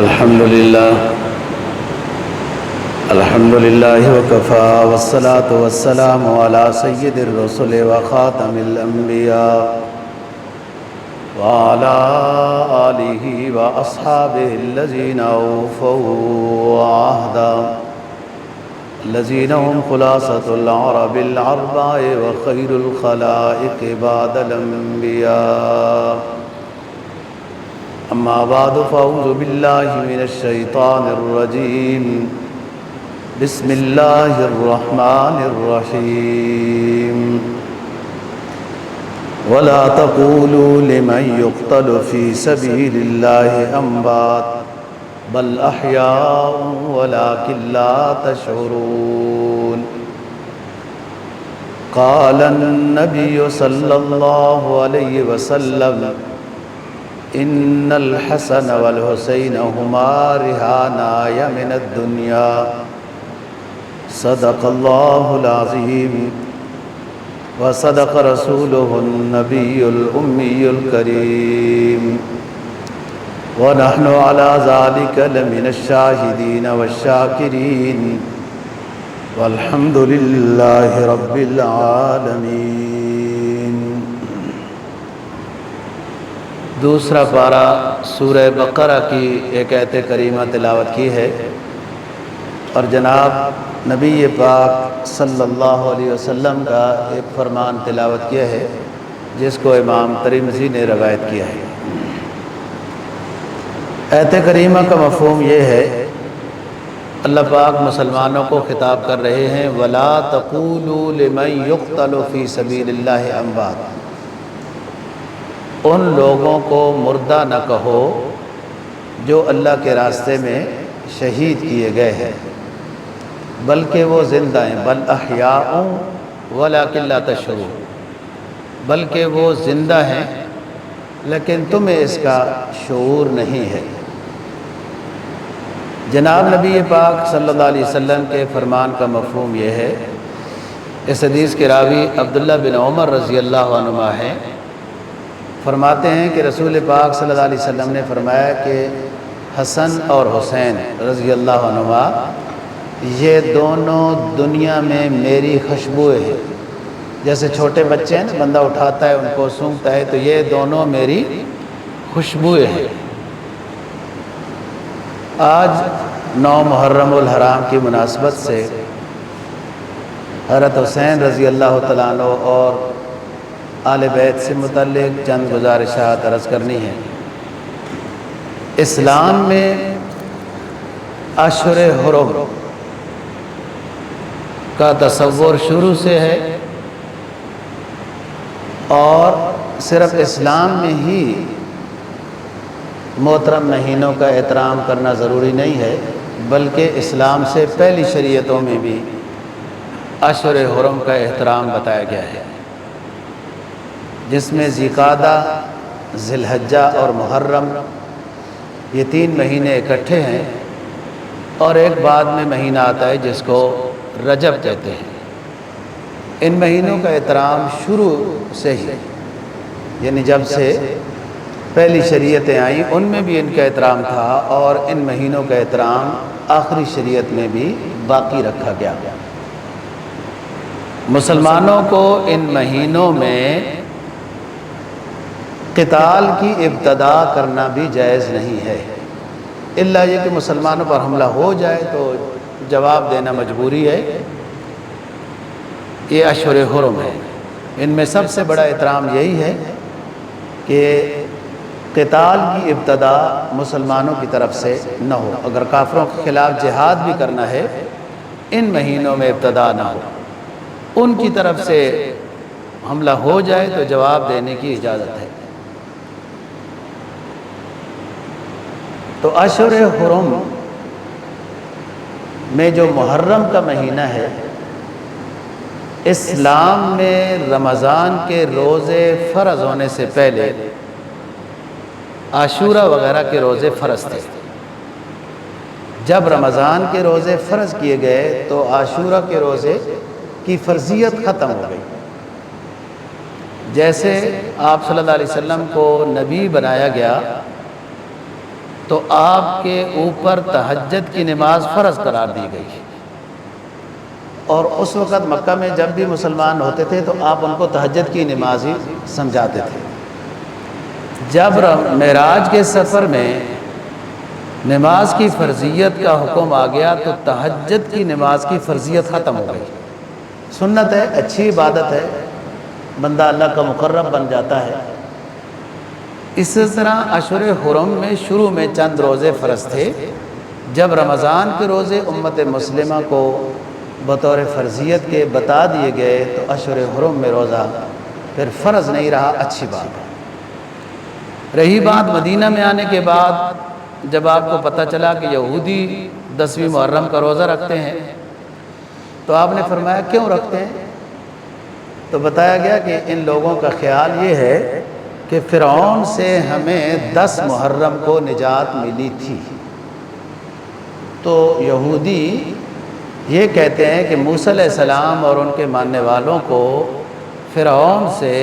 الحمد لله وكفى والصلاة والسلام على سيد الرسل وخاتم الأنبياء وعلى آله وأصحابه الذين أوفوا عهدا الذين هم خلاصة العرب الأربع وخير الخلائق بعد الأنبياء. أما بعد فأعوذ بالله من الشيطان الرجيم. بسم الله الرحمن الرحيم. ولا تقولوا لمن يقتل في سبيل الله أموات بل أحياء ولكن لا تشعرون. قال النبي صلى الله عليه وسلم إن الحسن والحسين هما رهاناي من الدنيا. صدق الله العظيم وصدق رسوله النبي الأمي الكريم ونحن على ذلك لمن الشاهدين والشاكرين والحمد لله رب العالمين. دوسرا پارہ سورہ بقرہ کی ایک آیت کریمہ تلاوت کی ہے اور جناب نبی پاک صلی اللہ علیہ وسلم کا ایک فرمان تلاوت کیا ہے جس کو امام ترمذی نے روایت کیا ہے. آیت کریمہ کا مفہوم یہ ہے، اللہ پاک مسلمانوں کو خطاب کر رہے ہیں وَلَا تَقُولُوا لِمَنْ يُقْتَلُ فِي سَبِيلِ اللَّهِ أَمْوَاتٌ. ان لوگوں کو مردہ نہ کہو جو اللہ کے راستے میں شہید کیے گئے ہیں، بلکہ وہ زندہ ہیں. بل احیاء ولکن لا تشعرون، بلکہ وہ زندہ ہیں لیکن تمہیں اس کا شعور نہیں ہے. جناب نبی پاک صلی اللہ علیہ وسلم کے فرمان کا مفہوم یہ ہے. اس حدیث کے راوی عبداللہ بن عمر رضی اللہ عنہما ہیں، فرماتے ہیں کہ رسول پاک صلی اللہ علیہ وسلم نے فرمایا کہ حسن اور حسین رضی اللہ عنہما یہ دونوں دنیا میں میری خوشبوئیں ہیں. جیسے چھوٹے بچے ہیں نا، بندہ اٹھاتا ہے ان کو سونگھتا ہے، تو یہ دونوں میری خوشبوئیں ہیں. آج 9 محرم الحرام کی مناسبت سے حضرت حسین رضی اللہ تعالیٰ عنہ اور آل بیت سے متعلق چند گزارشات عرض کرنی ہے. اسلام میں اشہر حرم کا تصور شروع سے ہے اور صرف اسلام میں ہی محترم مہینوں کا احترام کرنا ضروری نہیں ہے، بلکہ اسلام سے پہلی شریعتوں میں بھی اشہر حرم کا احترام بتایا گیا ہے، جس میں ذی قعدہ، ذی الحجہ اور محرم یہ 3 مہینے اکٹھے ہیں، اور ایک بعد میں مہینہ آتا ہے جس کو رجب کہتے ہیں. ان مہینوں کا احترام شروع سے ہی، یعنی جب سے پہلی شریعتیں آئیں ان میں بھی ان کا احترام تھا، اور ان مہینوں کا احترام آخری شریعت میں بھی باقی رکھا گیا. مسلمانوں کو ان مہینوں میں قتال کی ابتدا کرنا بھی جائز نہیں ہے، الا یہ کہ مسلمانوں پر حملہ ہو جائے تو جواب دینا مجبوری ہے. یہ اشہر حرم ہے، ان میں سب سے بڑا احترام یہی ہے کہ قتال کی ابتدا مسلمانوں کی طرف سے نہ ہو. اگر کافروں کے خلاف جہاد بھی کرنا ہے ان مہینوں میں ابتدا نہ ہو، ان کی طرف سے حملہ ہو جائے تو جواب دینے کی اجازت ہے. تو اشہر حرم میں جو محرم کا مہینہ ہے، اسلام میں رمضان کے روزے فرض ہونے سے پہلے عاشورہ وغیرہ کے روزے فرض تھے. جب رمضان کے روزے فرض کیے گئے تو عاشورہ کے روزے کی فرضیت ختم ہو گئی. جیسے آپ صلی اللہ علیہ وسلم کو نبی بنایا گیا تو آپ کے اوپر تہجد کی نماز فرض قرار دی گئی، اور اس وقت مکہ میں جب بھی مسلمان ہوتے تھے تو آپ ان کو تہجد کی نماز ہی سمجھاتے تھے۔ جب معراج کے سفر میں نماز کی فرضیت کا حکم آ گیا تو تہجد کی نماز کی فرضیت ختم ہو گئی۔ سنت ہے، اچھی عبادت ہے، بندہ اللہ کا مقرب بن جاتا ہے۔ اس طرح اشہر حرم میں شروع میں چند روزے فرض تھے، جب رمضان کے روزے امت مسلمہ کو بطور فرضیت کے بتا دیے گئے تو اشہر حرم میں روزہ پھر فرض نہیں رہا، اچھی بات ہے۔ رہی بات مدینہ میں آنے کے بعد، جب آپ کو پتہ چلا کہ یہودی 10ویں محرم کا روزہ رکھتے ہیں تو آپ نے فرمایا کیوں رکھتے ہیں؟ تو بتایا گیا کہ ان لوگوں کا خیال یہ ہے کہ فرعون سے ہمیں 10 محرم کو نجات ملی تھی، تو یہودی یہ کہتے ہیں کہ موسیٰ علیہ السلام اور ان کے ماننے والوں کو فرعون سے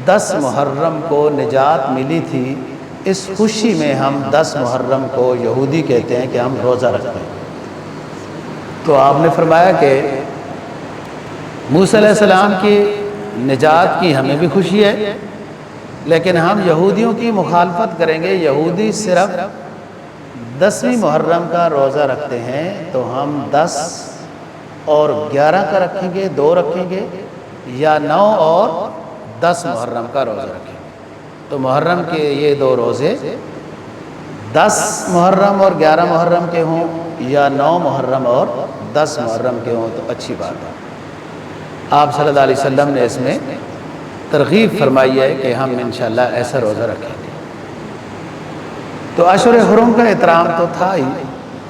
10 محرم کو نجات ملی تھی، اس خوشی میں ہم 10 محرم کو، یہودی کہتے ہیں کہ ہم روزہ رکھتے ہیں۔ تو آپ نے فرمایا کہ موسیٰ علیہ السلام کی نجات کی ہمیں بھی خوشی ہے، لیکن ہم یہودیوں کی مخالفت کریں گے۔ یہودی صرف 10ویں محرم کا روزہ رکھتے ہیں تو ہم 10 اور 11 کا رکھیں گے، 2 رکھیں گے، یا 9 اور 10 محرم کا روزہ رکھیں گے۔ تو محرم کے یہ 2 روزے 10 محرم اور 11 محرم کے ہوں، یا 9 محرم اور 10 محرم کے ہوں، تو اچھی بات ہے۔ آپ صلی اللہ علیہ وسلم نے اس میں ترغیب فرمائی ہے کہ ہم انشاءاللہ ایسا روزہ رکھیں گے۔ تو اشہر حرم کا احترام تو تھا ہی،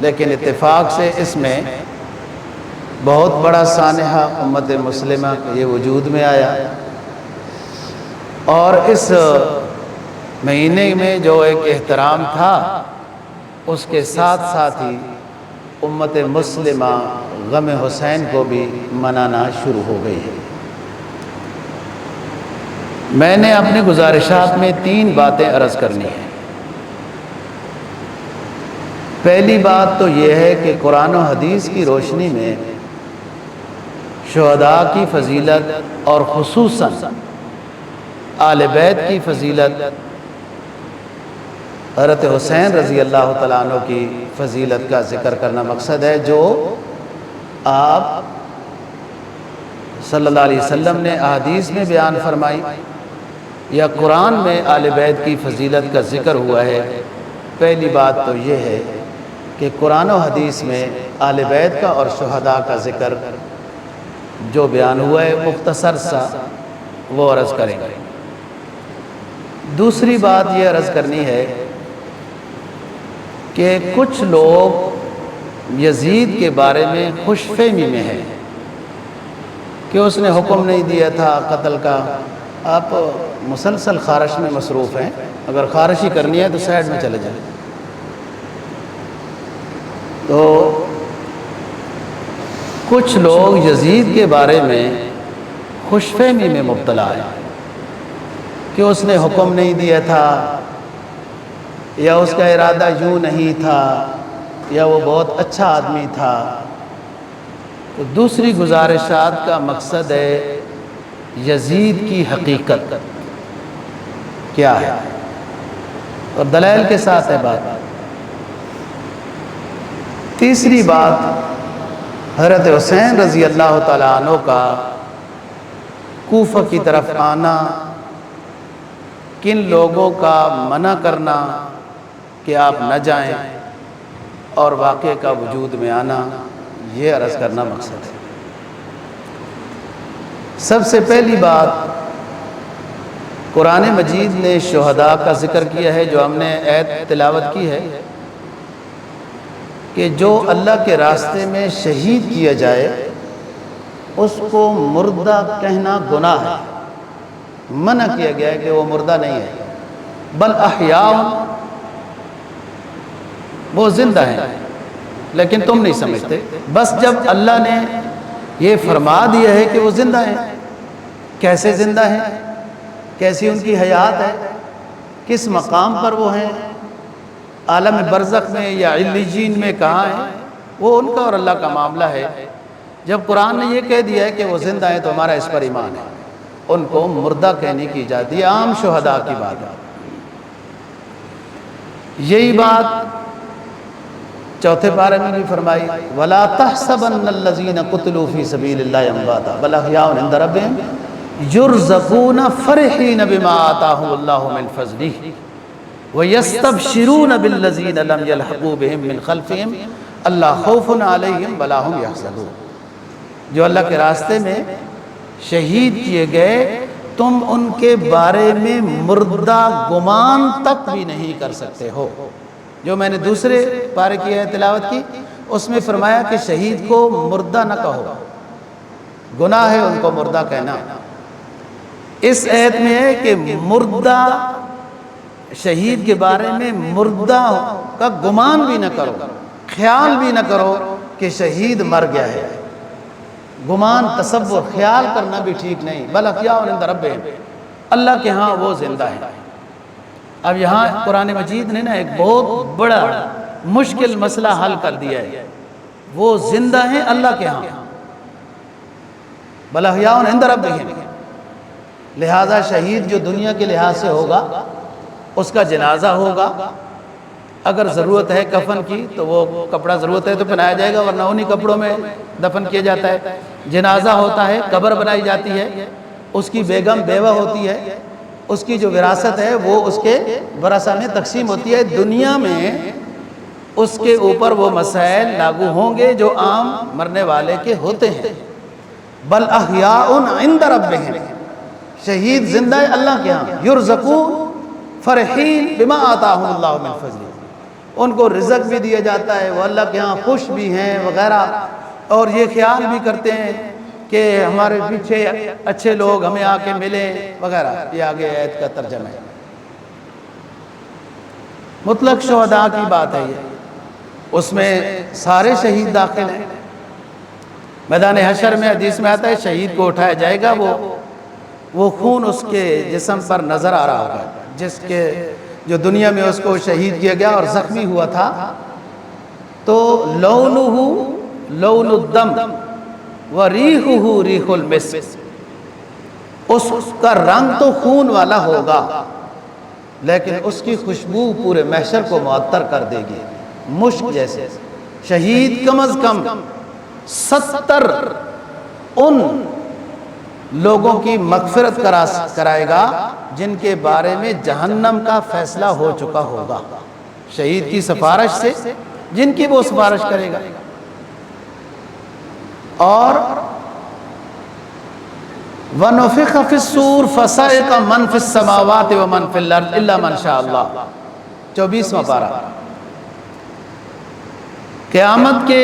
لیکن اتفاق سے اس میں بہت بڑا سانحہ امت مسلمہ کے یہ وجود میں آیا، اور اس مہینے میں جو ایک احترام تھا اس کے ساتھ ساتھ ہی امت مسلمہ غم حسین کو بھی منانا شروع ہو گئی ہے۔ میں نے اپنے گزارشات میں 3 باتیں عرض کرنی ہیں۔ پہلی بات تو یہ ہے کہ قرآن و حدیث کی روشنی میں شہداء کی فضیلت اور خصوصاً آل بیت کی فضیلت، حضرت حسین رضی اللہ تعالیٰ عنہ کی فضیلت کا ذکر کرنا مقصد ہے، جو آپ صلی اللہ علیہ وسلم نے احادیث میں بیان فرمائی یا قرآن میں آل بیت کی فضیلت کا ذکر ہوا ہے۔ پہلی بات تو یہ ہے کہ قرآن و حدیث میں آل بیت کا اور شہداء کا ذکر جو بیان ہوا ہے مختصر سا وہ عرض کریں گے۔ دوسری بات یہ عرض کرنی ہے کہ کچھ لوگ یزید کے بارے میں خوش فہمی میں ہیں کہ اس نے حکم نہیں دیا تھا قتل کا۔ آپ مسلسل خارش میں مصروف ہیں، اگر خارش ہی کرنی ہے تو سائڈ میں چلے جائیں۔ تو کچھ لوگ یزید کے بارے میں خوش فہمی میں مبتلا ہیں کہ اس نے حکم نہیں دیا تھا، یا اس کا ارادہ یوں نہیں تھا، یا وہ بہت اچھا آدمی تھا۔ تو دوسری گزارشات کا مقصد ہے یزید کی حقیقت کیا ہے، اور دلائل کے ساتھ ہے بات۔ تیسری بات، حضرت حسین رضی اللہ تعالیٰ عنہ کا کوفہ کی طرف آنا، کن لوگوں کا منع کرنا کہ آپ نہ جائیں، اور واقعے کا وجود میں آنا، یہ عرض کرنا مقصد ہے۔ سب سے پہلی بات، قرآن مجید نے شہداء کا ذکر کیا ہے، جو ہم نے آیت تلاوت کی ہے کہ جو اللہ کے راستے میں شہید کیا جائے اس کو مردہ کہنا گناہ ہے۔ منع کیا گیا ہے کہ وہ مردہ نہیں ہے، بل احیاء، وہ زندہ ہیں، لیکن تم نہیں سمجھتے۔ بس جب اللہ نے یہ فرما دیا ہے کہ وہ زندہ ہیں، کیسے زندہ ہیں، کیسی ان کی حیات ہے، کس مقام پر وہ ہیں، عالم برزخ میں یا علیجین میں کہاں ہیں، وہ ان کا اور اللہ کا معاملہ ہے۔ جب قرآن نے یہ کہہ دیا ہے کہ وہ زندہ ہیں تو ہمارا اس پر ایمان ہے۔ ان کو مردہ کہنے کی اجازت ہے، عام شہداء کی بات ہے۔ یہی بات چوتھے پارے میں بھی فرمائی، وَلَا تَحْسَبَنَّ الَّذِينَ قُتِلُوا فِي سَبِيلِ اللَّهِ أَمْوَاتًا بَلْ أَحْيَاءٌ عِندَ رَبِّهِمْ يُرْزَقُونَ فَرِحِينَ بِمَا آتَاهُمُ اللَّهُ مِنْ فَضْلِهِ وَيَسْتَبْشِرُونَ بِالَّذِينَ لَمْ يَلْحَقُوا بِهِمْ مِنْ خَلْفِهِمْ أَلَّا خَوْفٌ عَلَيْهِمْ وَلَا هُمْ يَحْزَنُونَ۔ جو اللہ کے راستے میں شہید کیے گئے تم ان کے بارے میں مردہ گمان تک بھی نہیں کر سکتے ہو۔ جو میں نے دوسرے پارے کی ہے تلاوت کی، اس میں فرمایا کہ شہید کو مردہ نہ کہو، گناہ ہے ان کو مردہ کہنا۔ اس آیت میں ہے کہ مردہ شہید کے بارے میں مردہ کا گمان بھی نہ کرو، خیال بھی نہ کرو کہ شہید مر گیا ہے۔ گمان، تصور، خیال کرنا بھی ٹھیک نہیں۔ بل احیاء عند ربہم، اللہ کے ہاں وہ زندہ ہے۔ اب یہاں قرآن مجید نے نا ایک بہت بڑا مشکل مسئلہ حل کر دیا ہے، وہ زندہ ہیں اللہ کے ہاں، بل احیاء عند ربہم۔ لہذا شہید جو دنیا کے لحاظ سے ہوگا اس کا جنازہ ہوگا، اگر ضرورت ہے کفن کی تو وہ کپڑا ضرورت ہے تو پہنایا جائے گا، ورنہ انہی کپڑوں میں دفن کیا جاتا ہے۔ جنازہ ہوتا ہے، قبر بنائی جاتی ہے، اس کی بیگم بیوہ ہوتی ہے، اس کی جو وراثت ہے وہ اس کے ورثہ میں تقسیم ہوتی ہے۔ دنیا میں اس کے اوپر وہ مسائل لاگو ہوں گے جو عام مرنے والے کے ہوتے ہیں۔ بل احیاء عند ربہم، شہید زندہ ہے اللہ کے ہاں، یرزقون فرحین بما آتاہم اللہ من فضلہ، ان کو رزق بھی دیا جاتا ہے، وہ اللہ کے ہاں خوش بھی ہیں وغیرہ، اور یہ خیال بھی کرتے ہیں کہ ہمارے پیچھے اچھے لوگ ہمیں آ کے ملیں وغیرہ۔ یہ آگے آیت کا ترجمہ ہے۔ مطلق شہداء کی بات ہے یہ، اس میں سارے شہید داخل ہیں۔ میدان حشر میں حدیث میں آتا ہے شہید کو اٹھایا جائے گا، وہ خون اس کے جسم پر نظر آ رہا ہوگا، جس کے جو دنیا میں اس کو شہید کیا گیا اور زخمی ہوا تھا، تو لونہ لون الدم وریحہ ریح المسک، اس کا رنگ تو خون والا ہوگا لیکن اس کی خوشبو پورے محشر کو معطر کر دے گی، مشک جیسے۔ شہید کم از کم 70 ان لوگوں کی مغفرت کرائے گا جن کے بارے میں جہنم کا فیصلہ ہو چکا ہوگا، شہید کی سفارش سے، جن کی وہ سفارش کرے گا۔ اور وَنُفِخَ فِي الصُّورِ فَصَعِقَ مَنْ فِي السَّمَاوَاتِ وَمَنْ فِي الْأَرْضِ إِلَّا مَنْ شَاءَ اللَّهُ، 24واں پارہ۔ قیامت کے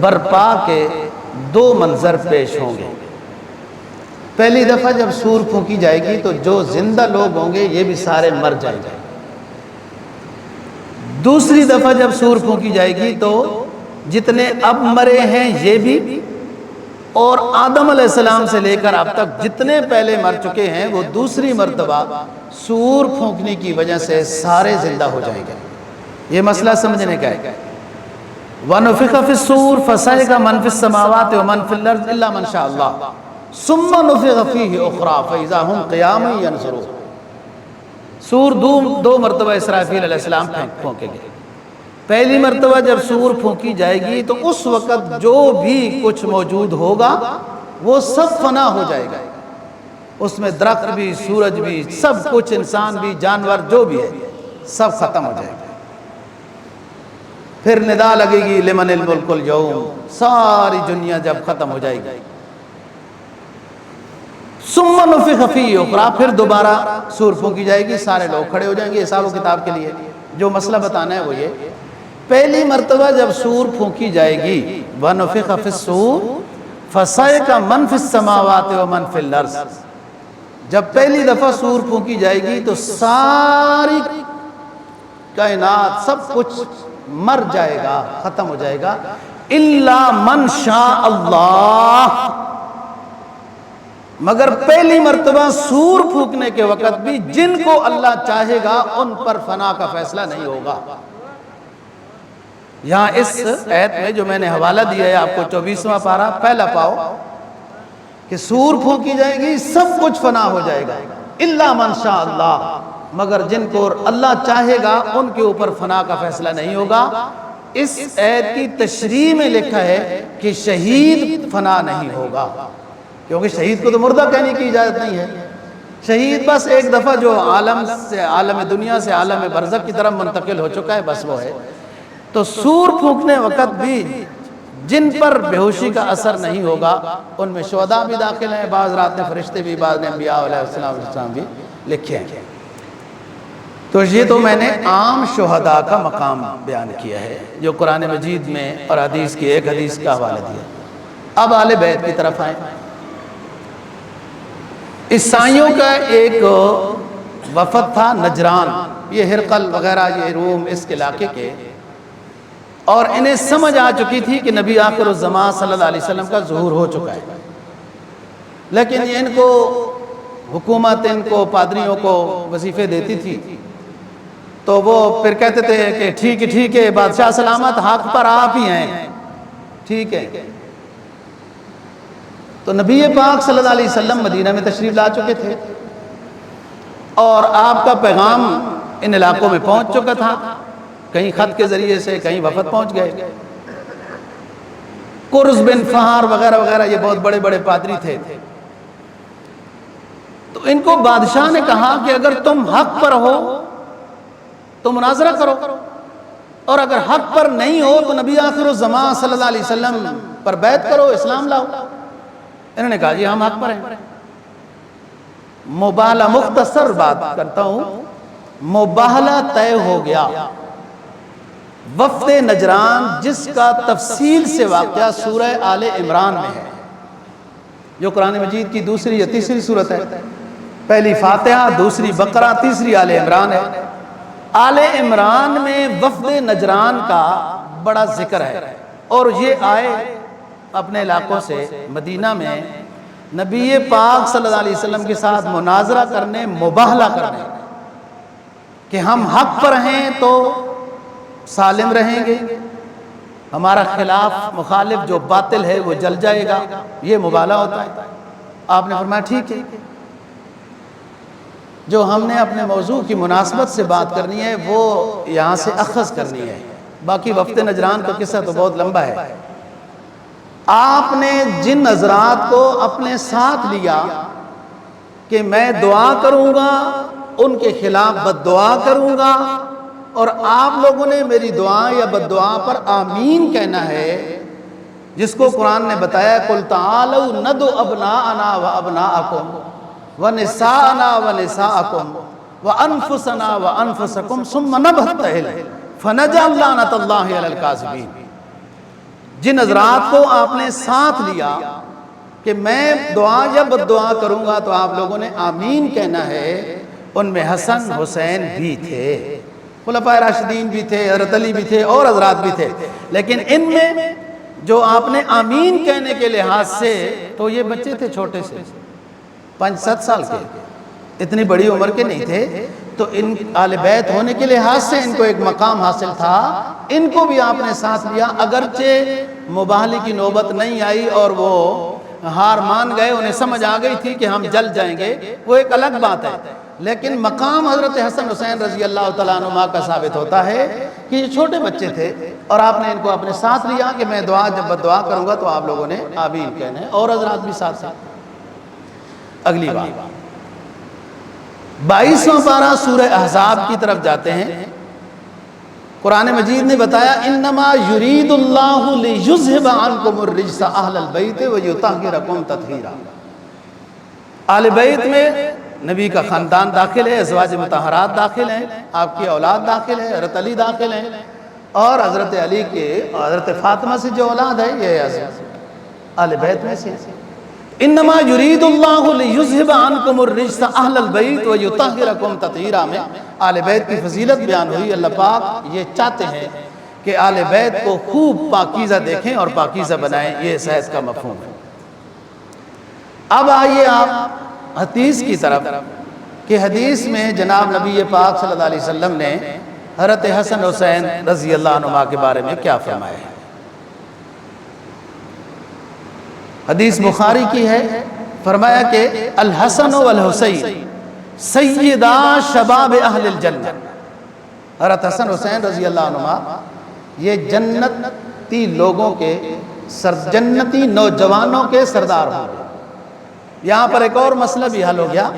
برپا کے 2 منظر پیش ہوں گے۔ پہلی دفعہ جب سور پھونکی جائے گی تو جو زندہ لوگ ہوں گے یہ بھی سارے مر جائیں گے۔ دوسری دفعہ جب سور پھونکی جائے گی تو جتنے اب مرے ہیں یہ بھی، اور آدم علیہ السلام سے لے کر اب تک جتنے پہلے مر چکے ہیں وہ دوسری مرتبہ سور پھونکنے کی وجہ سے سارے زندہ ہو جائیں گے۔ یہ مسئلہ سمجھنے کا ہے۔ وَنُفِخَ فِي الصُّورِ فَصَعِقَ مَنْ فِي السَّمَاوَاتِ وَمَنْ فِي الْأَرْضِ إِلَّا مَنْ شَاءَ اللَّهُ ثُمَّ نُفِخَ فِيهِ أُخْرَى فَإِذَا هُمْ قِيَامٌ يَنْظُرُونَ۔ سور 2 مرتبہ اسرافیل علیہ السلام پھونکیں گے۔ پہلی مرتبہ جب سور پھونکی جائے گی تو اس وقت جو بھی کچھ موجود ہوگا وہ سب فنا ہو جائے گا، اس میں درخت بھی، سورج بھی، سب کچھ، انسان بھی، جانور جو بھی ہے سب ختم ہو جائے گا۔ پھر ندا لگے گی لمن الملک اليوم، ساری دنیا جب ختم ہو جائے گی۔ ثم نفخ فیہ اخری، پھر دوبارہ سور پھونکی جائے گی، سارے لوگ کھڑے ہو جائیں گے حساب و کتاب کے لیے۔ جو مسئلہ بتانا ہے وہ یہ، پہلی مرتبہ جب سور پھونکی جائے گی وَنُفِخَ فِي الصُّورِ فَصَعِقَ مَنْ فِي السَّمَاوَاتِ وَمَنْ فِي الْأَرْضِ، جب پہلی دفعہ سور پھونکی جائے گی تو ساری کائنات سب کچھ مر جائے گا، ختم ہو جائے گا، إِلَّا مَنْ شَاءَ اللَّهُ، مگر پہلی مرتبہ سور پھونکنے کے وقت بھی جن کو اللہ چاہے گا ان پر فنا کا فیصلہ نہیں ہوگا۔ یہاں اس آیت میں جو میں نے حوالہ دیا ہے آپ کو 24واں پارہ پہلا پاؤ کہ سور پھونکی جائے گی، سب کچھ فنا ہو جائے گا، الا من شاء اللہ، مگر جن کو اللہ چاہے گا ان کے اوپر فنا کا فیصلہ نہیں ہوگا۔ اس آیت کی تشریح میں لکھا ہے کہ شہید فنا نہیں ہوگا، کیونکہ شہید کو تو مردہ کہنے کی اجازت نہیں ہے۔ شہید بس ایک دفعہ جو عالم دنیا سے عالم برزخ کی طرف منتقل ہو چکا ہے، بس وہ ہے۔ تو سور پھونکنے وقت بھی جن پر بے ہوشی کا اثر نہیں ہوگا ان میں شہداء بھی داخل ہیں، بعض رات نے فرشتے بھی، بعض نے انبیاء علیہ السلام بھی لکھے ہیں۔ تو یہ تو میں نے عام شہداء کا مقام بیان کیا ہے جو قرآن مجید میں اور حدیث کی ایک حدیث کا حوالہ دیا۔ اب اہل بیت کی طرف آئیں۔ عیسائیوں کا ایک وفد تھا نجران، یہ ہرقل وغیرہ، یہ روم اس علاقے کے، اور انہیں سمجھ آ چکی تھی کہ نبی آخر الزمان صلی اللہ علیہ وسلم کا ظہور ہو چکا ہے، لیکن ان کو حکومت، ان کو پادریوں کو وظیفے دیتی تھی، تو وہ پھر کہتے تھے کہ ٹھیک ہے بادشاہ سلامت، حق پر آپ ہی ہیں، ٹھیک ہے۔ تو نبی پاک صلی اللہ علیہ وسلم مدینہ میں تشریف لا چکے تھے اور آپ کا پیغام ان علاقوں میں پہنچ چکا تھا، کہیں خط کے ذریعے سے، کہیں وفد پہنچ گئے۔ قرز بن فہار وغیرہ وغیرہ یہ بہت بڑے بڑے پادری تھے۔ تو ان کو بادشاہ نے کہا کہ اگر تم حق پر ہو تو مناظرہ کرو، اور اگر حق پر نہیں ہو تو نبی آخر الزمان صلی اللہ علیہ وسلم پر بیعت کرو، اسلام لاؤ۔ انہوں نے کہا جی ہم حق پر ہیں۔ مباہلہ، مختصر بات کرتا ہوں، مباہلہ طے ہو گیا۔ وفد نجران جس کا تفصیل سے واقعہ سورہ آل عمران میں ہے، جو قرآن مجید کی دوسری یا تیسری سورت ہے، پہلی فاتحہ، دوسری بقرہ، تیسری آل عمران ہے۔ آل عمران میں وفد نجران کا بڑا ذکر ہے، اور یہ آئے اپنے علاقوں سے مدینہ میں نبی پاک صلی اللہ علیہ وسلم کے ساتھ مناظرہ کرنے، مباہلہ کرنے، کہ ہم حق پر ہیں تو سالم رہیں گے، ہمارا خلاف مخالف جو باطل ہے وہ جل جائے گا، یہ مباہلہ ہوتا ہے۔ آپ نے فرمایا ٹھیک ہے، جو ہم نے اپنے موضوع کی مناسبت سے بات کرنی ہے وہ یہاں سے اخذ کرنی ہے، باقی وفد نجران کا قصہ تو بہت لمبا ہے۔ آپ نے جن حضرات کو اپنے ساتھ لیا کہ میں دعا کروں گا، ان کے خلاف بد دعا کروں گا، اور آپ لوگوں نے میری دعا یا بد دعا پر آمین کہنا ہے، جس کو قرآن نے بتایا قُلْ تَعَالَوْا نَدْعُ أَبْنَاءَنَا وَأَبْنَاءَكُمْ وَنِسَاءَنَا وَنِسَاءَكُمْ وَأَنفُسَنَا وَأَنفُسَكُمْ ثُمَّ نَبْتَهِلْ فَنَجْعَلْ لَعْنَةَ اللَّهِ عَلَى الْكَاذِبِينَ۔ جن حضرات کو آپ نے ساتھ لیا کہ میں دعا یا بد دعا کروں گا تو آپ لوگوں نے آمین کہنا ہے، ان میں حسن حسین بھی تھے، خلفائے راشدین بھی تھے، حضرت علی بھی تھے، اور حضرات بھی تھے، لیکن ان میں جو آپ نے آمین کہنے کے لحاظ سے، تو یہ بچے تھے چھوٹے سے 5-7 سال کے، اتنی بڑی عمر کے نہیں تھے، تو ان آل بیت ہونے کے لحاظ سے ان کو ایک مقام حاصل تھا، ان کو بھی آپ نے ساتھ لیا، اگرچہ مباہلے کی نوبت نہیں آئی اور وہ ہار مان گئے، انہیں سمجھ آ گئی تھی کہ ہم جل جائیں گے، وہ ایک الگ بات ہے، لیکن مقام حضرت حسن حسین رضی اللہ تعالیٰ عنہما کا ثابت ہوتا ہے کہ یہ چھوٹے بچے تھے اور آپ نے ان کو اپنے ساتھ لیا کہ میں دعا جب بد دعا کروں گا تو آپ لوگوں نے آمین کہنا ہے، اور حضرات بھی ساتھ ساتھ۔ اگلی بات 22واں پارہ سورہ احزاب کی طرف جاتے ہیں۔ قرآن مجید نے بتایا انما یرید اللہ لیذھب عنکم الرجس اہل البیت ویطہرکم تطہیرا۔ اہل بیت میں نبی کا خاندان داخل ہے، ازواج مطہرات داخل ہیں، آپ کی اولاد داخل ہے، حضرت علی داخل ہیں، اور حضرت علی کے حضرت فاطمہ سے جو اولاد ہے یہ اہل بیت میں سے۔ انما یرید اللہ لیذھب عنکم الرجس اہل البیت ویطہرکم تطہیرا میں اہل بیت کی فضیلت بیان ہوئی۔ اللہ پاک یہ چاہتے ہیں کہ اہل بیت کو خوب پاکیزہ دیکھیں اور پاکیزہ بنائیں، یہ اس آیت کا مفہوم ہے۔ اب آئیے آپ حدیث کی طرف کہ حدیث میں جناب نبی پاک صلی اللہ علیہ وسلم نے حضرت حسن حسین رضی اللہ عنہما کے بارے میں کیا فرمایا ہے۔ حدیث بخاری کی ہے، فرمایا کہ الحسن والحسین سیدہ شباب اہل الجنہ، حضرت حسن حسین رضی اللہ عنہما یہ جنتی لوگوں کے جنتی نوجوانوں کے سردار ہوں گے۔ یہاں پر ایک اور مسئلہ بھی حل ہو گیا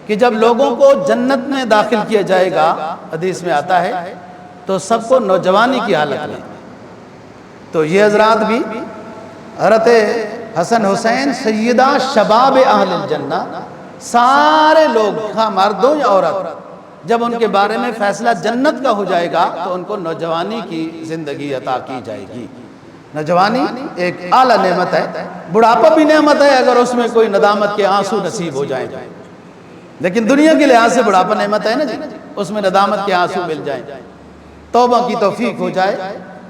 کہ جب لوگوں کو جنت میں داخل کیا جائے گا، حدیث میں آتا ہے، تو سب کو نوجوانی کی حالت میں، تو یہ حضرات بھی حضرت حسن حسین سیدہ شباب اہل الجنہ، سارے لوگ خواہ مرد ہو یا عورت، جب ان کے بارے میں فیصلہ جنت کا ہو جائے گا تو ان کو نوجوانی کی زندگی عطا کی جائے گی۔ نوجوانی ایک اعلیٰ نعمت ہے، بڑھاپا بھی نعمت ہے اگر اس میں کوئی ندامت کے آنسو نصیب ہو جائیں، لیکن دنیا کے لحاظ سے بڑھاپا نعمت ہے نا جی، اس میں ندامت کے آنسو مل جائیں، توبہ کی توفیق ہو جائے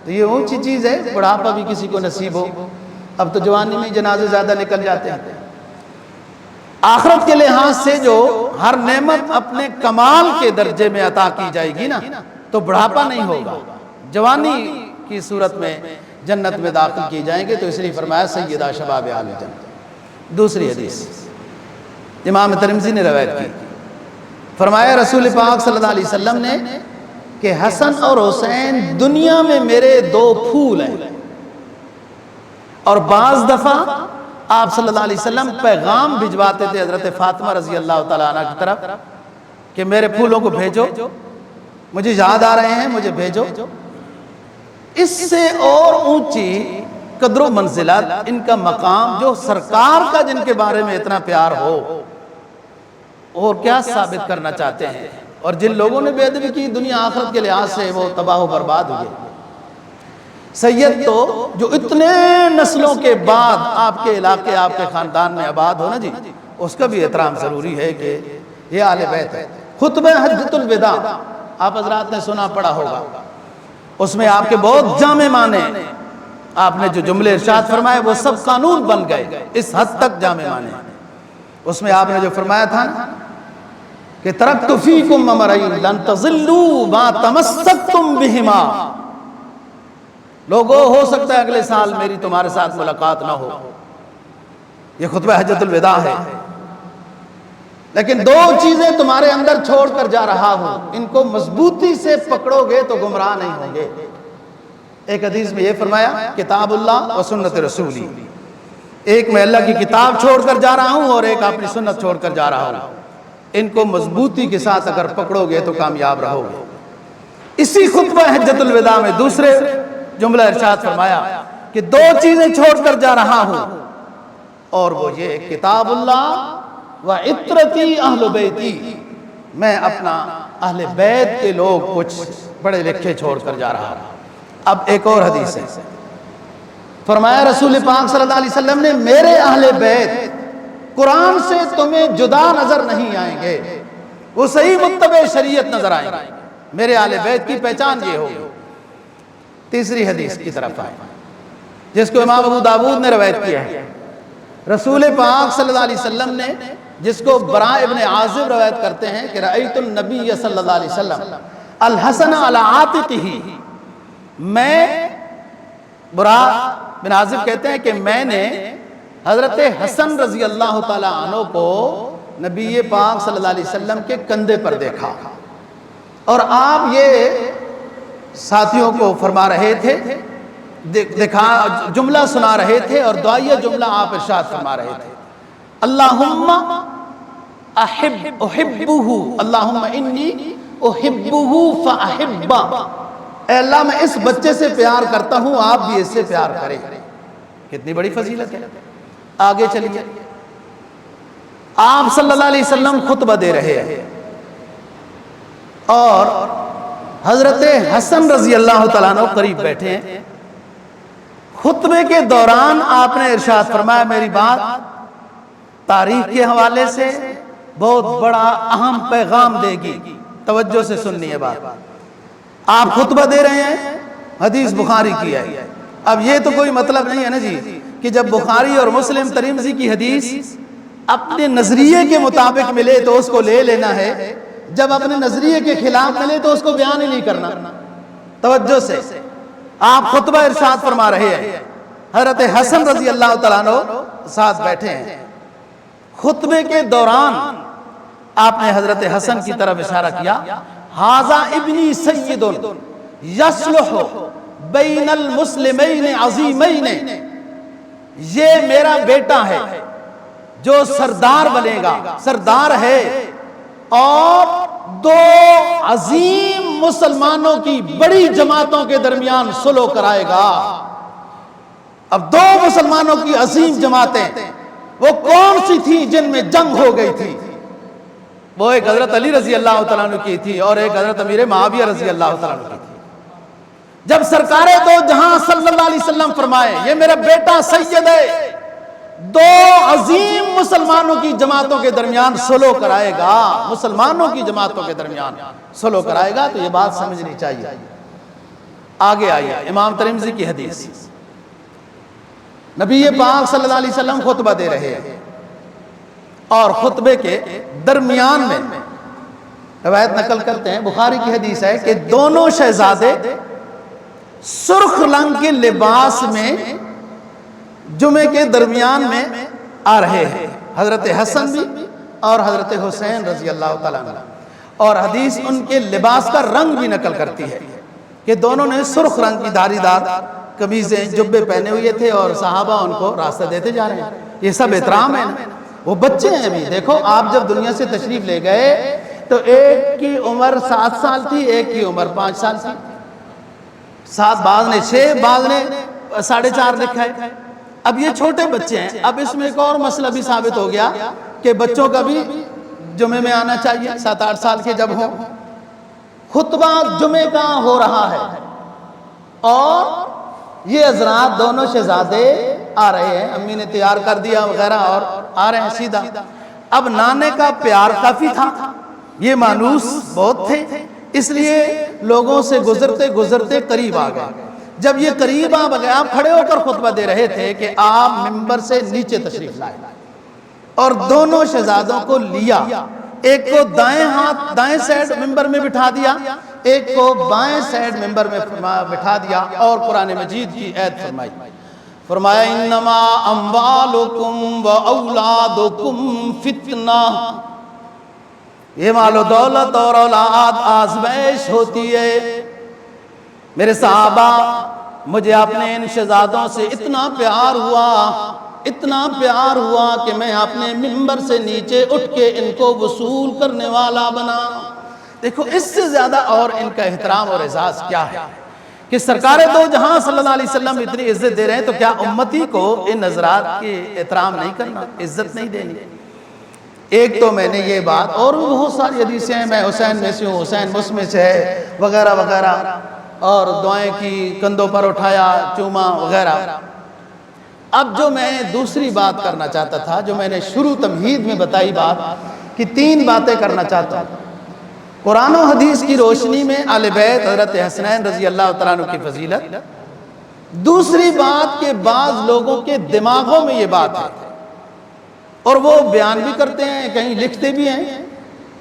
تو یہ اونچی چیز ہے، بڑھاپا بھی کسی کو نصیب ہو۔ اب تو جوانی میں جنازے زیادہ نکل جاتے ہیں۔ آخرت کے لحاظ سے جو ہر نعمت اپنے کمال کے درجے میں عطا کی جائے گی نا، تو بڑھاپا نہیں ہوگا، جوانی کی صورت میں جنت میں داخل کی جائیں گے، تو اس لیے فرمایا سیدہ شباب اہل الجنہ۔ دوسری حدیث امام ترمذی نے روایت کی، فرمایا رسول پاک صلی اللہ علیہ وسلم نے کہ حسن اور حسین دنیا میں میرے دو پھول ہیں، اور بعض دفعہ آپ صلی اللہ علیہ وسلم پیغام بھجواتے تھے حضرت فاطمہ رضی اللہ تعالیٰ عنہ کی طرف کہ میرے پھولوں کو بھیجو، مجھے یاد آ رہے ہیں، مجھے بھیجو۔ اس سے اور اونچی قدر و منزلت، ان کا مقام جو سرکار کا جن کے بارے میں اتنا پیار ہو، اور کیا ثابت کرنا چاہتے ہیں؟ اور جن لوگوں نے بے ادبی کی دنیا آخرت کے لحاظ سے وہ تباہ و برباد ہوئے۔ سید تو جو اتنے نسلوں کے بعد آپ کے علاقے آپ کے خاندان میں آباد ہو نا جی، اس کا بھی احترام ضروری ہے کہ یہ آل بیت ہے۔ خطبہ حجۃ الوداع آپ حضرات نے سنا پڑا ہوگا، اس میں آپ کے بہت جامع معنی، آپ نے جو جملے ارشاد فرمائے وہ سب قانون بن گئے، اس حد تک جامع معنی۔ اس میں آپ نے جو فرمایا تھا کہ ترکت فیکم امرین لن تضلوا ما تمسکتم بہما، لوگوں ہو سکتا ہے اگلے سال میری تمہارے ساتھ ملاقات نہ ہو، یہ خطبہ حجۃ الوداع ہے، لیکن دو چیزیں تمہارے اندر چھوڑ کر جا رہا ہوں، ان کو مضبوطی سے پکڑو گے تو گمراہ نہیں ہوں گے۔ ایک حدیث میں یہ فرمایا کتاب اللہ و سنت رسولی، ایک میں اللہ کی کتاب چھوڑ کر جا رہا ہوں اور ایک اپنی سنت چھوڑ کر جا رہا ہوں، ان کو مضبوطی کے ساتھ اگر پکڑو گے تو کامیاب رہو گے۔ اسی خطبہ حجۃ الوداع میں دوسرے جملہ ارشاد فرمایا کہ دو چیزیں چھوڑ کر جا رہا ہوں، اور وہ یہ کتاب اللہ و عطرتی اہل بیتی، میں اپنا اہل بیت کے لوگ کچھ بڑے لکھے چھوڑ کر جا رہا ہوں۔ اب ایک اور حدیث ہے، فرمایا رسول پاک صلی اللہ علیہ وسلم نے میرے اہل بیت قرآن سے تمہیں جدا نظر نہیں آئیں گے، وہ صحیح متبع شریعت نظر آئیں گے، میرے اہل بیت کی پہچان یہ ہوگی۔ تیسری حدیث کی طرف آئے جس کو امام ابو داود نے روایت کیا ہے، رسول پاک صلی اللہ علیہ وسلم نے، جس کو براء ابن عازب روایت کرتے ہیں کہ رأیت النبی صلی اللہ علیہ وسلم الحسن علی عاتقہ، میں براء بن عازب کہتے ہیں کہ میں نے حضرت حسن رضی اللہ تعالیٰ عنہ کو نبی پاک صلی اللہ علیہ وسلم کے کندھے پر دیکھا، اور آپ یہ ساتھیوں کو فرما رہے تھے، جملہ سنا رہے تھے، اور دعائیہ جملہ آپ ارشاد فرما رہے تھے، اللہم احبہ، اللہم انی احبہ فاحبہ، اے اللہ میں اس بچے سے پیار کرتا ہوں، آپ بھی اس سے پیار کریں۔ کتنی بڑی فضیلت ہے۔ آگے چلیے، آپ صلی اللہ علیہ وسلم خطبہ دے رہے ہیں، اور حضرت حسن رضی اللہ تعالیٰ عنہ قریب بیٹھے ہیں۔ خطبے کے دوران آپ نے ارشاد فرمایا، میری بات تاریخ کے حوالے سے بہت بڑا اہم پیغام دے گی، توجہ سے سننی ہے بات۔ آپ خطبہ دے رہے ہیں، حدیث بخاری کی ہے۔ اب یہ تو کوئی مطلب نہیں ہے نا جی کہ جب بخاری اور مسلم ترمذی کی حدیث اپنے نظریے کے مطابق ملے تو اس کو لے لینا ہے، جب اپنے نظریے کے خلاف ملے تو اس کو بیان ہی نہیں کرنا۔ توجہ سے آپ خطبہ ارشاد فرما رہے ہیں، حضرت حسن رضی اللہ تعالیٰ عنہ ساتھ بیٹھے ہیں، خطبے کے دوران آپ نے حضرت حسن کی طرف اشارہ کیا، ھذا ابنی سید یصلح بین المسلمین عظیمین، یہ میرا بیٹا ہے جو سردار بنے گا، سردار ہے اور دو عظیم مسلمانوں کی بڑی جماعتوں کے درمیان صلح کرائے گا۔ اب دو مسلمانوں کی عظیم جماعتیں وہ کون سی تھی جن میں جنگ ہو گئی تھی؟ وہ ایک حضرت علی رضی اللہ تعالیٰ عنہ کی تھی اور ایک حضرت امیر معاویہ رضی اللہ تعالیٰ عنہ کی تھی۔ جب سرکار دو جہاں صلی اللہ علیہ وسلم فرمائے یہ میرا بیٹا سید ہے، دو عظیم مسلمانوں کی جماعتوں کے درمیان صلح کرائے گا، مسلمانوں کی جماعتوں کے درمیان صلح کرائے گا، تو یہ بات سمجھنی چاہیے۔ آگے آئیے، امام ترمذی کی حدیث، نبی پاک صلی اللہ علیہ وسلم خطبہ دے رہے ہیں اور خطبے کے درمیان میں روایت نقل کرتے ہیں، بخاری کی حدیث ہے کہ دونوں شہزادے سرخ رنگ کے لباس میں جمعے کے درمیان میں آ رہے ہیں، حضرت حسن بھی اور حضرت حسین رضی اللہ تعالیٰ عنہ، اور حدیث ان کے لباس کا رنگ بھی نقل کرتی ہے کہ دونوں نے سرخ رنگ کی دھاری دار قمیضیں جبے پہنے ہوئے تھے اور صحابہ ان کو راستہ دیتے جا رہے ہیں۔ یہ سب احترام ہے نا، وہ بچے ہیں ابھی۔ دیکھو آپ جب دنیا سے تشریف لے گئے تو ایک کی عمر 7 سال تھی، ایک کی عمر 5 سال تھی، 7، بعض نے 6، بعض نے 4.5 لکھا ہے۔ اب یہ چھوٹے بچے ہیں، اب اس میں ایک اور مسئلہ بھی ثابت ہو گیا کہ بچوں کا بھی جمعے میں آنا چاہیے 7-8 سال کے جب ہوں۔ خطبہ جمعے کا ہو رہا ہے اور یہ حضرات دونوں شہزادے آ رہے ہیں، امی نے تیار کر دیا وغیرہ اور آ رہے ہیں سیدھا۔ اب نانے کا پیار کافی تھا، یہ مانوس بہت تھے، اس لیے لوگوں سے گزرتے گزرتے قریب آ گئے۔ جب یہ قریب آ گئے، آپ کھڑے ہو کر خطبہ دے رہے تھے کہ آپ ممبر سے نیچے تشریف لائے اور دونوں شہزادوں کو لیا، ایک کو دائیں ہاتھ دائیں سائڈ ممبر میں بٹھا دیا، ایک کو بائیں سائڈ ممبر میں بٹھا دیا اور قرآن مجید کی آیت فرمائی، فرمایا انما اموالکم و اولادکم فتنہ، یہ مال و دولت اور اولاد آزمائش ہوتی ہے۔ میرے صحابہ، مجھے اپنے ان شہزادوں سے اتنا پیار ہوا کہ میں اپنے ممبر سے نیچے اٹھ کے ان کو وصول کرنے والا بنا۔ دیکھو اس سے زیادہ اور ان کا احترام اور اعزاز کیا ہے کہ سرکار دو جہاں صلی اللہ علیہ وسلم اتنی عزت دے رہے ہیں، تو کیا امتی کو ان حضرات کے احترام نہیں کرنا، عزت نہیں دینی؟ ایک تو میں نے یہ بات، اور بھی بہت ساری حدیثیں ہیں، میں حسین میں سے ہوں، حسین مجھ میں سے ہے وغیرہ وغیرہ، اور دعائیں کی، کندھوں پر اٹھایا، چوما وغیرہ۔ اب جو میں دوسری بات کرنا چاہتا تھا، جو میں نے شروع تمہید میں بتائی بات، کہ 3 باتیں کرنا چاہتا ہوں قرآن و حدیث کی روشنی میں اہل بیت حضرت حسنین رضی اللہ تعالیٰ عنہ کی فضیلت۔ دوسری بات کہ بعض لوگوں کے دماغوں میں یہ بات ہے اور وہ بیان بھی کرتے ہیں، کہیں لکھتے بھی ہیں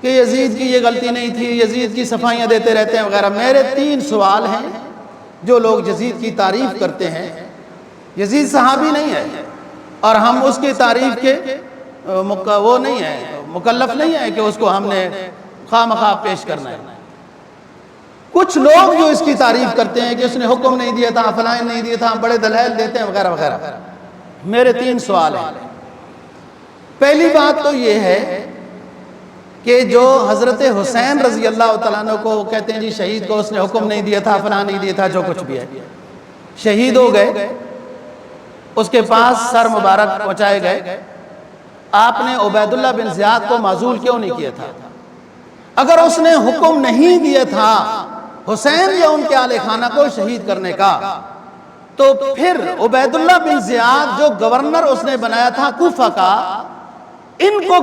کہ یزید کی یہ غلطی نہیں تھی، یزید کی صفائیاں دیتے رہتے ہیں وغیرہ۔ میرے 3 سوال ہیں۔ جو لوگ یزید کی تعریف کرتے ہیں، یزید صحابی نہیں ہے اور ہم اس کی تعریف کے وہ نہیں ہے، مکلف نہیں ہے کہ اس کو ہم نے خواہ مخواہ پیش کرنا ہے۔ کچھ لوگ جو اس کی تعریف کرتے ہیں کہ اس نے حکم نہیں دیا تھا، فلان نہیں دیا تھا، بڑے دلائل دیتے ہیں وغیرہ وغیرہ۔ میرے 3 سوال ہیں۔ پہلی بات تو یہ ہے کہ جو حضرت حسین رضی اللہ تعالیٰ عنہ کو کہتے ہیں جی شہید کو اس نے حکم نہیں دیا تھا، فلاں نہیں دیا تھا، جو کچھ بھی ہے، شہید ہو گئے، اس کے پاس سر مبارک پہنچائے گئے، آپ نے عبید اللہ بن زیاد کو معزول کیوں نہیں کیا تھا؟ اگر اس نے حکم نہیں دیا تھا حسین یا ان کے آل خانہ کو شہید کرنے کا، تو پھر عبید اللہ بن زیاد جو گورنر اس نے بنایا تھا کوفہ کا، ان کو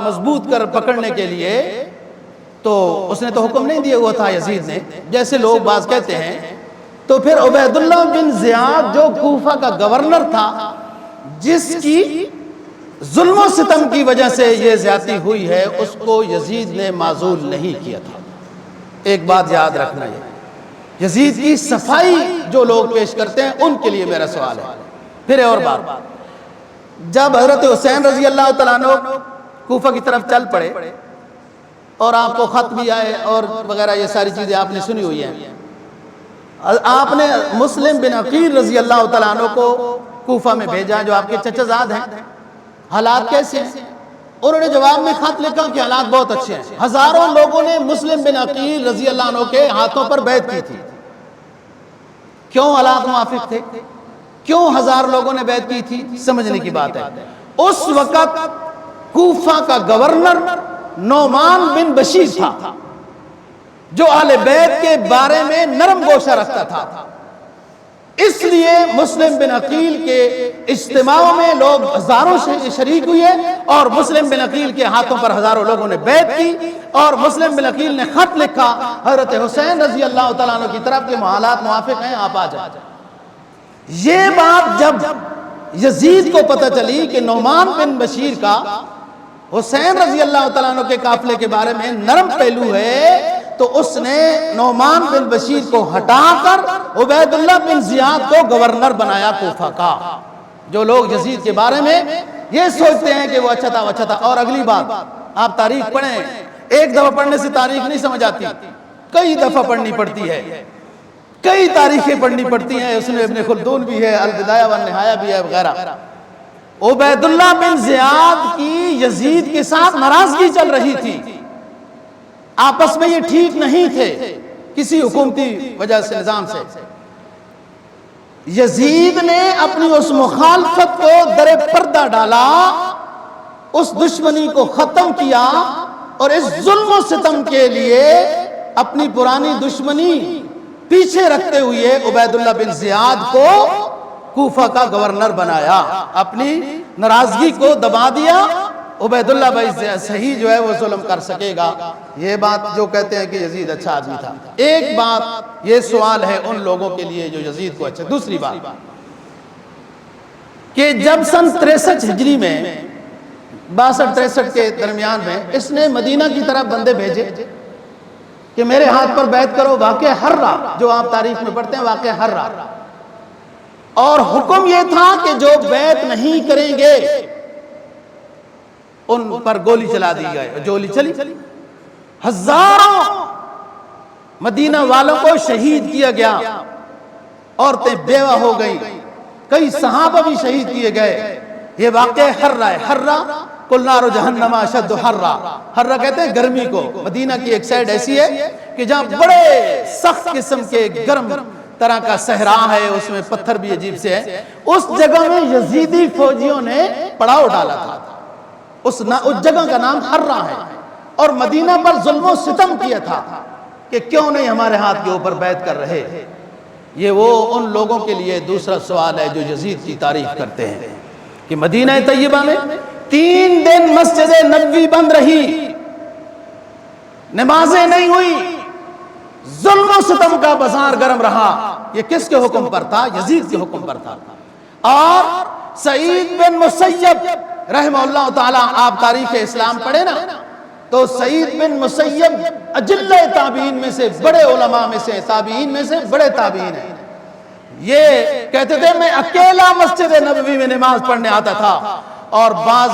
مضبوط کر پکڑنے کے لیے، تو اس نے تو حکم نہیں دیا ہوا تھا یزید نے، جیسے لوگ بعض کہتے ہیں۔ تو پھر عبید اللہ بن زیاد جو کوفہ کا گورنر تھا، جس کی ظلم و ستم کی وجہ سے یہ زیادتی ہوئی ہے، اس کو یزید نے معزول نہیں کیا تھا۔ ایک بات یاد رکھنا ہے، یزید کی صفائی جو لوگ پیش کرتے ہیں ان کے لیے میرا سوال ہے۔ پھر اور بات، جب حضرت حسین رضی اللہ تعالیٰ عنہ کوفہ کی طرف چل پڑے اور آپ کو خط بھی آئے اور وغیرہ، یہ ساری چیزیں آپ نے سنی ہوئی ہیں، آپ نے مسلم بن عقیل رضی اللہ تعالیٰ عنہ کو کوفہ میں بھیجا جو آپ کے چچا زاد ہیں، حالات کیسے ہیں؟ انہوں نے جواب میں خط لکھا کہ حالات بہت اچھے ہیں۔ ہزاروں لوگوں نے مسلم بن عقیل رضی اللہ عنہ کے ہاتھوں پر بیعت کی تھی۔ کیوں حالات موافق تھے؟ کیوں ہزار لوگوں نے بیعت کی تھی؟ سمجھنے کی بات ہے، اس وقت کوفہ کا گورنر نعمان بن بشیر تھا جو اہل بیت کے بارے میں نرم گوشہ رکھتا تھا، اس لیے مسلم بن عقیل کے اجتماع میں لوگ ہزاروں سے شریک ہوئے اور مسلم بن عقیل کے ہاتھوں پر ہزاروں لوگوں نے بیعت کی، اور مسلم بن عقیل نے خط لکھا حضرت حسین رضی اللہ تعالیٰ عنہ کی طرف کہ حالات موافق ہیں، آپ آ جائیں۔ یہ بات جب یزید کو پتہ چلی کہ نعمان بن بشیر کا حسین رضی اللہ تعالیٰ عنہ کے قافلے کے بارے میں نرم پہلو ہے، تو اس نے نعمان بن بشیر کو ہٹا کر عبید اللہ بن زیاد کو گورنر بنایا کوفہ کا۔ جو لوگ یزید کے بارے میں یہ سوچتے ہیں کہ وہ اچھا تھا وہ اچھا تھا، اور اگلی بات، آپ تاریخ پڑھیں، ایک دفعہ پڑھنے سے تاریخ نہیں سمجھ آتی، کئی دفعہ پڑھنی پڑتی ہے، کئی تاریخیں پڑھنی پڑتی ہیں، اس میں ابن خلدون بھی ہے، البدایہ والنہایہ بھی ہے وغیرہ۔ عبید اللہ بن زیاد کی یزید کے ساتھ ناراضگی چل رہی تھی، آپس میں یہ ٹھیک نہیں تھے کسی حکومتی وجہ سے، نظام سے۔ یزید نے اپنی اس مخالفت کو در پردہ ڈالا، اس دشمنی کو ختم کیا، اور اس ظلم و ستم کے لیے اپنی پرانی دشمنی پیچھے رکھتے ہوئے عبید اللہ بن زیاد کو کوفہ کا گورنر بنایا، اپنی ناراضگی کو دبا دیا۔ عبید اللہ بھائی صحیح جو ہے وہ ظلم کر سکے گا، یہ بات جو کہتے ہیں کہ یزید اچھا آدمی تھا۔ ایک بات یہ سوال ہے ان لوگوں کے لیے جو یزید کو اچھا۔ دوسری بات کہ جب سن 63 ہجری میں 62-63 کے درمیان میں اس نے مدینہ کی طرف بندے بھیجے کہ میرے ہاتھ پر بیعت کرو، واقعہ حرہ جو آپ تاریخ میں پڑھتے ہیں، واقعہ حرہ، اور حکم یہ تھا کہ جو بیعت نہیں کریں گے ان پر گولی چلا دی گئی، گولی چلی، ہزاروں مدینہ والوں کو شہید کیا گیا، عورتیں بیوہ ہو گئیں، کئی صحابہ بھی شہید کیے گئے۔ یہ واقعہ حرہ ہے۔ حرہ قُلْ نَارُ جَهَنَّمَ أَشَدُّ حَرًّا، حرہ کہتے ہیں گرمی کو۔ مدینہ کی ایک سائڈ ایسی ہے کہ جہاں بڑے سخت قسم کے گرم طرح کا صحرا ہے، اس میں پتھر بھی عجیب سے ہے، اس جگہ میں یزیدی فوجیوں نے پڑاؤ ڈالا تھا، اس جگہ کا نام حرہ ہے، اور مدینہ پر ظلم و ستم کیا تھا کہ کیوں نہیں ہمارے ہاتھ کے اوپر بیعت کر رہے۔ یہ وہ ان لوگوں کے لیے دوسرا سوال ہے جو یزید کی تعریف کرتے ہیں کہ مدینہ طیبہ میں 3 دن مسجد نبوی بند رہی، نمازیں نہیں ہوئی، ظلم و ستم کا بازار گرم رہا۔ یہ کس کے حکم پر تھا؟ یزید کے حکم پر تھا۔ اور سعید بن مسیب رحمہ اللہ تعالیٰ، آپ تاریخ اسلام پڑھے نا، تو سعید بن مسیب اجل تابعین میں سے، بڑے علماء میں سے، تابعین میں سے بڑے تابعین ہیں۔ یہ کہتے تھے میں اکیلا مسجد نبوی میں نماز پڑھنے آتا تھا، اور بعض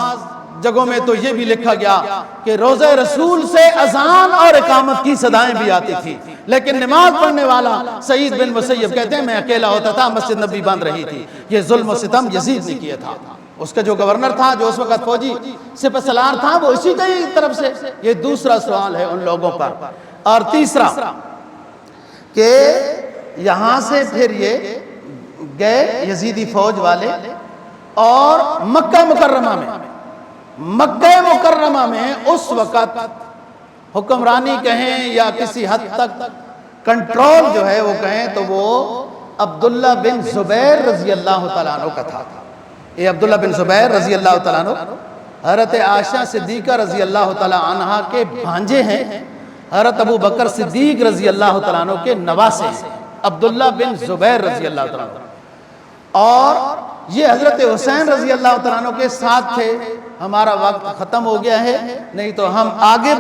جگہوں میں تو یہ بھی لکھا گیا کہ روضہ رسول سے اذان اور اقامت کی صدائیں بھی آتی تھی، لیکن نماز پڑھنے والا سعید بن مسیب کہتے ہیں میں اکیلا ہوتا تھا، مسجد نبوی بند رہی تھی۔ یہ ظلم و ستم یزید نے کیا تھا، اس کا جو گورنر تھا، جو اس وقت فوجی سپہ سالار تھا، وہ اسی کی طرف سے۔ یہ دوسرا سوال ہے ان لوگوں پر۔ اور تیسرا کہ یہاں سے پھر یہ گئے یزیدی فوج والے، اور مکہ مکرمہ میں اس وقت حکمرانی کہیں یا کسی حد تک کنٹرول جو ہے وہ کہیں تو وہ عبداللہ بن زبیر رضی اللہ تعالیٰ عنہ کا تھا۔ یہ عبداللہ بن زبیر رضی اللہ تعالیٰ عنہ حضرت عائشہ صدیقہ رضی اللہ تعالیٰ عنہ کے بھانجے ہیں، حضرت ابو بکر صدیق رضی اللہ تعالیٰ عنہ کے نواسے ہیں، عبداللہ بن زبیر رضی اللہ تعالیٰ عنہ۔ اور یہ حضرت حسین رضی اللہ تعالیٰ عنہ کے ساتھ تھے۔ ہمارا وقت ختم ہو گیا ہے، نہیں تو ہم آگے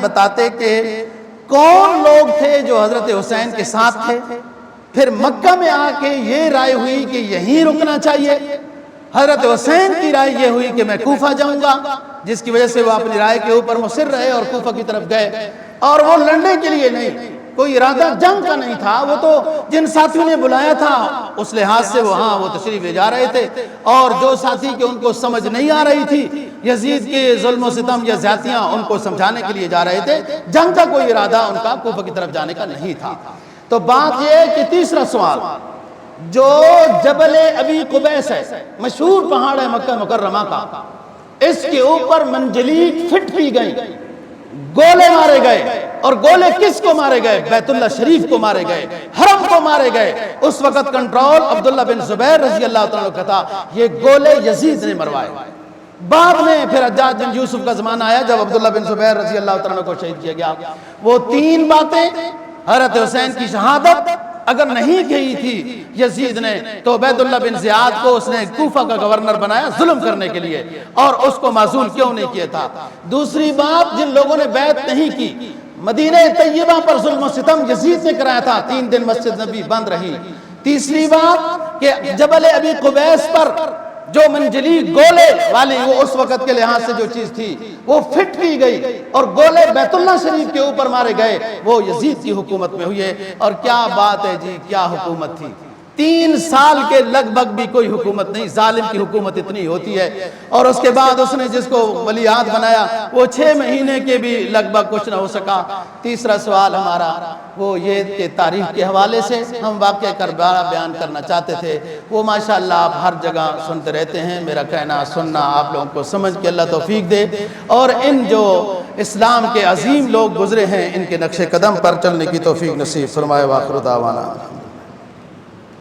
بتاتے کہ کون لوگ تھے جو حضرت حسین کے ساتھ تھے۔ پھر مکہ میں آ کے یہ رائے ہوئی کہ یہیں رکنا چاہیے۔ حضرت حسین کی رائے یہ ہوئی کہ میں کوفہ جاؤں گا، جس کی وجہ سے وہ اپنی رائے کے اوپر مصر رہے اور کوفہ کی طرف گئے، اور وہ لڑنے کے لیے نہیں، کوئی ارادہ جنگ کا نہیں تھا، وہ تو جن ساتھیوں نے بلایا تھا اس لحاظ سے وہاں وہ تشریف لے جا رہے تھے، اور جو ساتھی کہ ان کو سمجھ نہیں آ رہی تھی یزید کے ظلم و ستم یا زیادتیاں، ان کو سمجھانے کے لیے جا رہے تھے، جنگ کا کوئی ارادہ ان کا کوفہ کی طرف جانے کا نہیں تھا۔ تو بات یہ ہے کہ تیسرا سوال، جو جبل ابی قبیس ہے، مشہور پہاڑ ہے مکہ مکرمہ کا، اس کے اوپر منجلیق فٹ کی گئی، گولے مارے گئے، اور گولے کس کو مارے گئے؟ بیت اللہ شریف کو مارے گئے، حرم کو مارے گئے۔ اس وقت کنٹرول عبداللہ بن زبیر رضی اللہ تعالیٰ کا تھا، یہ گولے یزید نے مروائے۔ بعد میں پھر حجاج بن یوسف کا زمانہ آیا جب عبداللہ بن زبیر رضی اللہ تعالیٰ کو شہید کیا گیا۔ وہ تین باتیں، حضرت حسین کی شہادت اگر نہیں کہی تھی یزید نے تو عبید اللہ بن زیاد کو اس نے کوفہ کا گورنر بنایا ظلم کرنے کے لیے، اور اس کو معزول کیوں نہیں کیا تھا۔ دوسری بات، جن لوگوں نے بیعت نہیں کی، مدینہ طیبہ پر ظلم و ستم یزید نے کرایا تھا، 3 دن مسجد نبی بند رہی۔ تیسری بات کہ جبل ابی قبیس پر جو منجلیق گولے والی، وہ اس وقت کے لحاظ سے جو چیز تھی وہ فٹ کی گئی، اور گولے بیت اللہ شریف کے اوپر مارے گئے، وہ یزید کی حکومت میں ہوئے۔ اور کیا بات ہے جی، کیا حکومت تھی! 3 سال کے لگ بھگ بھی کوئی حکومت نہیں، ظالم کی حکومت اتنی ہوتی ہے۔ اور اس کے بعد اس نے جس کو ولی عہد بنایا وہ 6 مہینے کے بھی لگ بھگ کچھ نہ ہو سکا۔ تیسرا سوال ہمارا وہ یہ کہ تاریخ کے حوالے سے ہم واقعہ کربلا بیان کرنا چاہتے تھے، وہ ماشاءاللہ آپ ہر جگہ سنتے رہتے ہیں۔ میرا کہنا سننا آپ لوگوں کو سمجھ کے اللہ توفیق دے، اور ان جو اسلام کے عظیم لوگ گزرے ہیں ان کے نقش قدم پر چلنے کی توفیق نصیب فرمائے۔ وآخر دعوانا